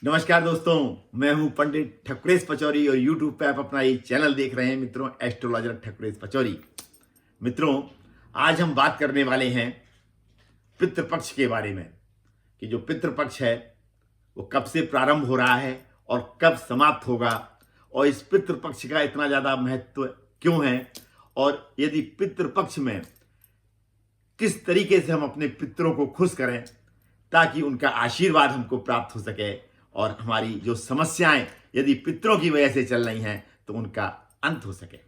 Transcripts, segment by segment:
नमस्कार दोस्तों, मैं हूं पंडित ठकुरेश पचौरी और YouTube पे आप अपना ये चैनल देख रहे हैं मित्रों, एस्ट्रोलॉजर ठकुरेश पचौरी। मित्रों, आज हम बात करने वाले हैं पितृपक्ष के बारे में कि जो पितृपक्ष है वो कब से प्रारंभ हो रहा है और कब समाप्त होगा, और इस पितृपक्ष का इतना ज़्यादा महत्व क्यों है, और यदि पितृपक्ष में किस तरीके से हम अपने पितरों को खुश करें ताकि उनका आशीर्वाद हमको प्राप्त हो सके और हमारी जो समस्याएं यदि पितरों की वजह से चल रही हैं तो उनका अंत हो सके।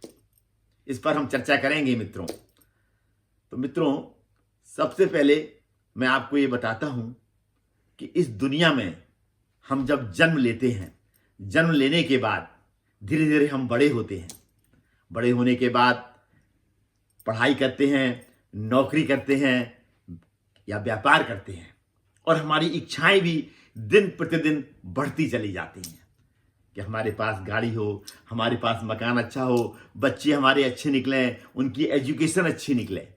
इस पर हम चर्चा करेंगे मित्रों। तो मित्रों, सबसे पहले मैं आपको ये बताता हूं कि इस दुनिया में हम जब जन्म लेते हैं, जन्म लेने के बाद धीरे धीरे हम बड़े होते हैं। बड़े होने के बाद पढ़ाई करते हैं, नौकरी करते हैं या व्यापार करते हैं, और हमारी इच्छाएं भी दिन प्रतिदिन बढ़ती चली जाती हैं कि हमारे पास गाड़ी हो, हमारे पास मकान अच्छा हो, बच्चे हमारे अच्छे निकलें, उनकी एजुकेशन अच्छी निकले।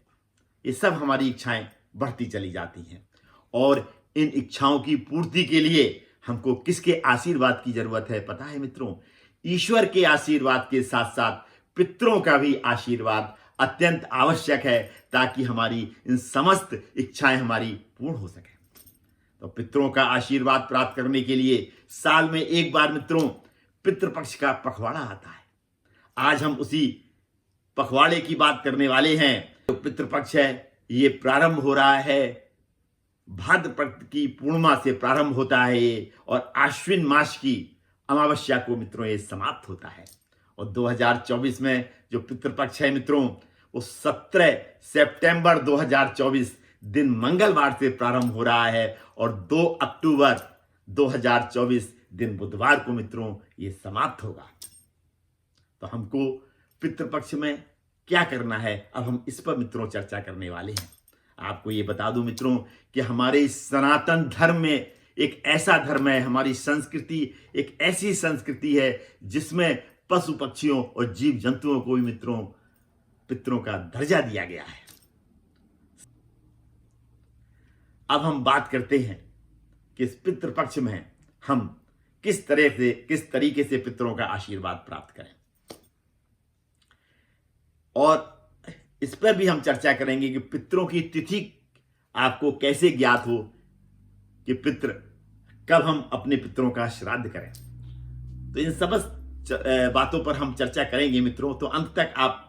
ये सब हमारी इच्छाएं बढ़ती चली जाती हैं, और इन इच्छाओं की पूर्ति के लिए हमको किसके आशीर्वाद की जरूरत है पता है मित्रों? ईश्वर के आशीर्वाद के साथ साथ पितरों का भी आशीर्वाद अत्यंत आवश्यक है ताकि हमारी इन समस्त इच्छाएं हमारी पूर्ण हो सके। तो पितरों का आशीर्वाद प्राप्त करने के लिए साल में एक बार मित्रों पितृपक्ष का पखवाड़ा आता है। आज हम उसी पखवाड़े की बात करने वाले हैं। जो पितृपक्ष है ये प्रारंभ हो रहा है, भाद्रपद की पूर्णिमा से प्रारंभ होता है ये, और आश्विन मास की अमावस्या को मित्रों ये समाप्त होता है। और 2024 में जो पितृपक्ष है मित्रों वो 17 सितंबर 2024 दिन मंगलवार से प्रारंभ हो रहा है, और 2 अक्टूबर 2024 दिन बुधवार को मित्रों ये समाप्त होगा। तो हमको पितृपक्ष में क्या करना है, अब हम इस पर मित्रों चर्चा करने वाले हैं। आपको ये बता दूं मित्रों कि हमारे सनातन धर्म में एक ऐसा धर्म है, हमारी संस्कृति एक ऐसी संस्कृति है जिसमें पशु पक्षियों और जीव जंतुओं को भी मित्रों पितरों का दर्जा दिया गया है। अब हम बात करते हैं कि इस पितृपक्ष में हम किस तरीके से पितरों का आशीर्वाद प्राप्त करें, और इस पर भी हम चर्चा करेंगे कि पितरों की तिथि आपको कैसे ज्ञात हो कि पितृ कब हम अपने पितरों का श्राद्ध करें। तो इन समस्त बातों पर हम चर्चा करेंगे मित्रों। तो अंत तक आप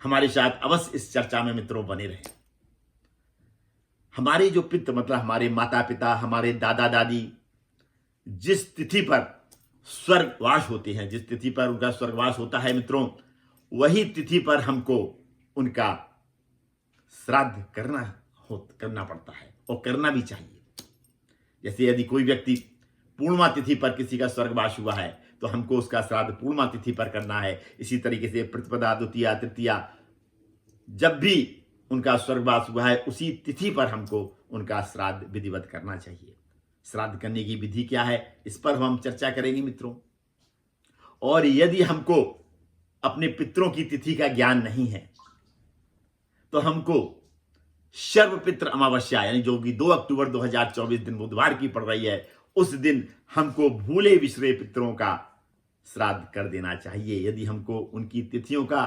हमारे साथ अवश्य इस चर्चा में मित्रों बने रहें। हमारे जो पितृ मतलब हमारे माता पिता, हमारे दादा दादी जिस तिथि पर स्वर्गवास होते हैं, जिस तिथि पर उनका स्वर्गवास होता है मित्रों, वही तिथि पर हमको उनका श्राद्ध करना पड़ता है और करना भी चाहिए। जैसे यदि कोई व्यक्ति पूर्णिमा तिथि पर किसी का स्वर्गवास हुआ है तो हमको उसका श्राद्ध पूर्णिमा तिथि पर करना है। इसी तरीके से प्रतिपदा, द्वितीया, तृतीया जब भी उनका स्वर्गवास हुआ है उसी तिथि पर हमको उनका श्राद्ध विधिवत करना चाहिए। श्राद्ध करने की विधि क्या है इस पर हम चर्चा करेंगे मित्रों। और यदि हमको अपने पितरों की तिथि का ज्ञान नहीं है तो हमको सर्वपितृ अमावस्या यानी जो कि 2 अक्टूबर 2024 दिन बुधवार की पड़ रही है, उस दिन हमको भूले बिसरे पितरों का श्राद्ध कर देना चाहिए यदि हमको उनकी तिथियों का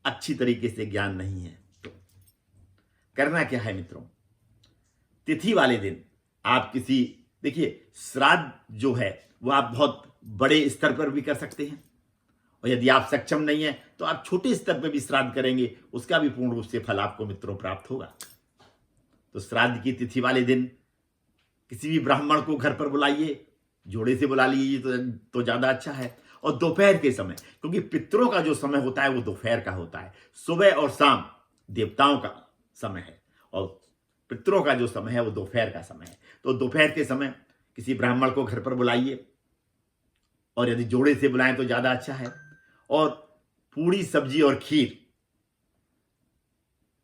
अच्छी तरीके से ज्ञान नहीं है। तो करना क्या है मित्रों, तिथि वाले दिन आप देखिए श्राद्ध जो है वो आप बहुत बड़े स्तर पर भी कर सकते हैं, और यदि आप सक्षम नहीं है तो आप छोटे स्तर पर भी श्राद्ध करेंगे, उसका भी पूर्ण रूप से फल आपको मित्रों प्राप्त होगा। तो श्राद्ध की तिथि वाले दिन किसी भी ब्राह्मण को घर पर बुलाइए, जोड़े से बुला लीजिए तो ज्यादा अच्छा है। और दोपहर के समय, क्योंकि पितरों का जो समय होता है वो दोपहर का होता है, सुबह और शाम देवताओं का समय है और पितरों का जो समय है वो दोपहर का समय है। तो दोपहर के समय किसी ब्राह्मण को घर पर बुलाइए, और यदि जोड़े से बुलाएं तो ज्यादा अच्छा है। और पूरी सब्जी और खीर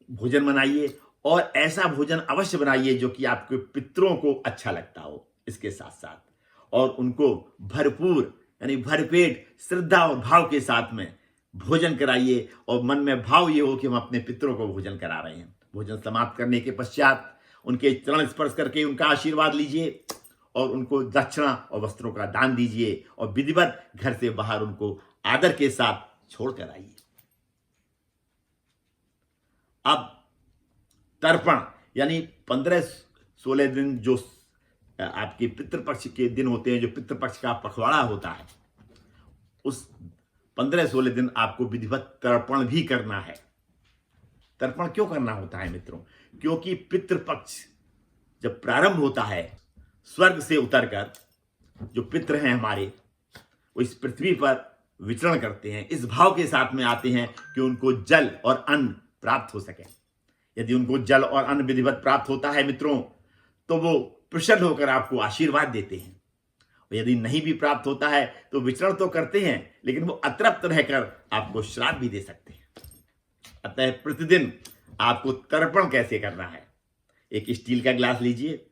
भोजन बनाइए, और ऐसा भोजन अवश्य बनाइए जो कि आपके पितरों को अच्छा लगता हो। इसके साथ साथ और उनको भरपूर यानी भरपेट श्रद्धा और भाव के साथ में भोजन कराइए, और मन में भाव ये हो कि हम अपने पितरों को भोजन करा रहे हैं। भोजन समाप्त करने के पश्चात उनके चरण स्पर्श करके उनका आशीर्वाद लीजिए, और उनको दक्षिणा और वस्त्रों का दान दीजिए और विधिवत घर से बाहर उनको आदर के साथ छोड़कर आइए। अब तर्पण यानी 15-16 दिन जो आपके पितृपक्ष के दिन होते हैं, जो पितृपक्ष का पखवाड़ा होता है, उस 15-16 दिन आपको विधिवत तर्पण भी करना है। तर्पण क्यों करना होता है मित्रों? क्योंकि पितृपक्ष जब प्रारंभ होता है, स्वर्ग से उतरकर जो पितृ हैं हमारे, वो इस पृथ्वी पर विचरण करते हैं, इस भाव के साथ में आते हैं कि उनको जल और अन्न प्राप्त हो सके। यदि उनको जल और अन्न विधिवत प्राप्त होता है मित्रों, तो वो प्रसन्न होकर आपको आशीर्वाद देते हैं। और यदि नहीं भी प्राप्त होता है तो विचरण तो करते हैं, लेकिन वो अतृप्त रहकर आपको श्राप भी दे सकते हैं। अतः प्रतिदिन आपको तर्पण कैसे करना है? एक स्टील का गिलास लीजिए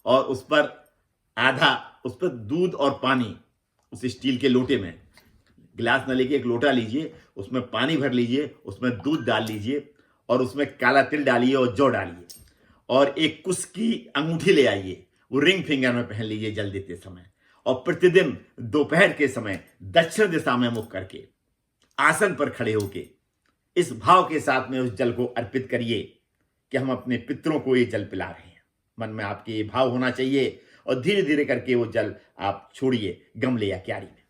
और उस पर दूध और पानी, उस स्टील के लोटे में, गिलास न लेके एक लोटा लीजिए, उसमें पानी भर लीजिए, उसमें दूध डाल लीजिए और उसमें काला तिल डालिए और जौ डालिए और एक कुश की अंगूठी ले आइए, वो रिंग फिंगर में पहन लीजिए जल देते समय। और प्रतिदिन दोपहर के समय दक्षिण दिशा में मुख करके आसन पर खड़े होके इस भाव के साथ में उस जल को अर्पित करिए कि हम अपने पितरों को ये जल पिला रहे हैं। मन में आपके ये भाव होना चाहिए और धीरे धीरे करके वो जल आप छोड़िए गमले या क्यारी में।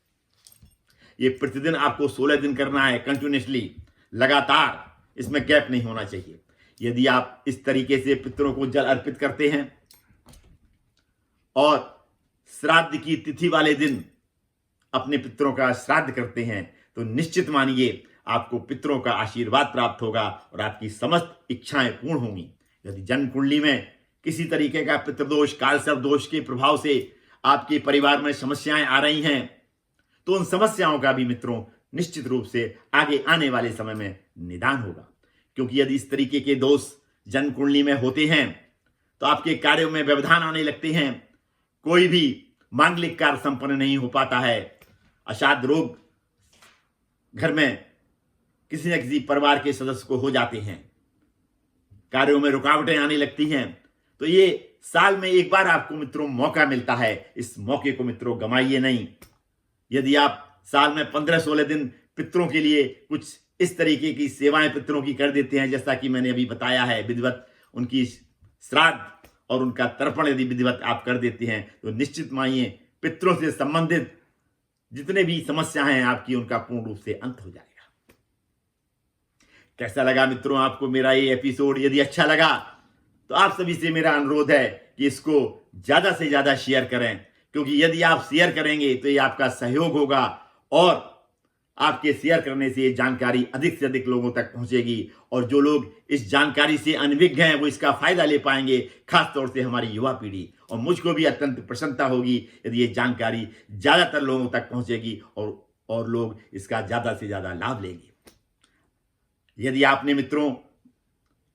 ये प्रतिदिन आपको 16 दिन करना है, कंटिन्यूसली, लगातार, इसमें गैप नहीं होना चाहिए। यदि आप इस तरीके से पितरों को जल अर्पित करते हैं और श्राद्ध की तिथि वाले दिन अपने पितरों का श्राद्ध करते हैं, तो निश्चित मानिए आपको पितरों का आशीर्वाद प्राप्त होगा और आपकी समस्त इच्छाएं पूर्ण होंगी। यदि जन्म कुंडली में किसी तरीके का पितृदोष, कालसर्प दोष के प्रभाव से आपके परिवार में समस्याएं आ रही हैं, तो उन समस्याओं का भी मित्रों निश्चित रूप से आगे आने वाले समय में निदान होगा। क्योंकि यदि इस तरीके के दोष जन्म कुंडली में होते हैं तो आपके कार्यों में व्यवधान आने लगते हैं, कोई भी मांगलिक कार्य संपन्न नहीं हो पाता है, अषाद रोग घर में किसी न किसी परिवार के सदस्य को हो जाते हैं, कार्यों में रुकावटें आने लगती हैं। तो ये साल में एक बार आपको मित्रों मौका मिलता है, इस मौके को मित्रों गंवाइए नहीं। यदि आप साल में 15-16 दिन पितरों के लिए कुछ इस तरीके की सेवाएं पितरों की कर देते हैं, जैसा कि मैंने अभी बताया है, विधिवत उनकी श्राद्ध और उनका तर्पण यदि विधिवत आप कर देते हैं, तो निश्चित मानिए पितरों से संबंधित जितने भी समस्याएं हैं आपकी, उनका पूर्ण रूप से अंत हो जाएगा। कैसा लगा मित्रों आपको मेरा ये एपिसोड? यदि अच्छा लगा तो आप सभी से मेरा अनुरोध है कि इसको ज्यादा से ज्यादा शेयर करें, क्योंकि यदि आप शेयर करेंगे तो ये आपका सहयोग होगा और आपके शेयर करने से ये जानकारी अधिक से अधिक लोगों तक पहुंचेगी और जो लोग इस जानकारी से अनभिज्ञ हैं वो इसका फायदा ले पाएंगे, खासतौर से हमारी युवा पीढ़ी। और मुझको भी अत्यंत प्रसन्नता होगी यदि ये जानकारी ज्यादातर लोगों तक पहुंचेगी और लोग इसका ज्यादा से ज्यादा लाभ लेंगे। यदि आपने मित्रों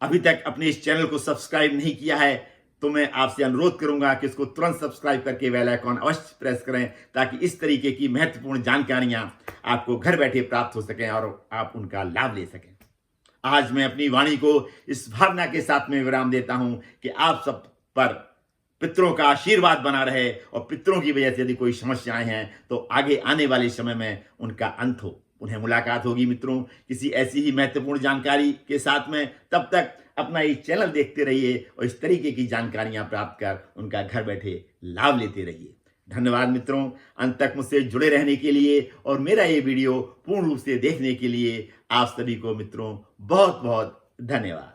अभी तक अपने इस चैनल को सब्सक्राइब नहीं किया है तो मैं आपसे अनुरोध करूंगा कि इसको तुरंत सब्सक्राइब करके बेल आइकॉन अवश्य प्रेस करें, ताकि इस तरीके की महत्वपूर्ण जानकारियां आपको घर बैठे प्राप्त हो सकें और आप उनका लाभ ले सकें। आज मैं अपनी वाणी को इस भावना के साथ में विराम देता हूं कि आप सब पर पितरों का आशीर्वाद बना रहे और पितरों की वजह से यदि कोई समस्याएं हैं तो आगे आने वाले समय में उनका अंत हो। उन्हें मुलाकात होगी मित्रों किसी ऐसी ही महत्वपूर्ण जानकारी के साथ में। तब तक अपना ये चैनल देखते रहिए और इस तरीके की जानकारियां प्राप्त कर उनका घर बैठे लाभ लेते रहिए। धन्यवाद मित्रों, अंत तक मुझसे जुड़े रहने के लिए और मेरा ये वीडियो पूर्ण रूप से देखने के लिए आप सभी को मित्रों बहुत बहुत धन्यवाद।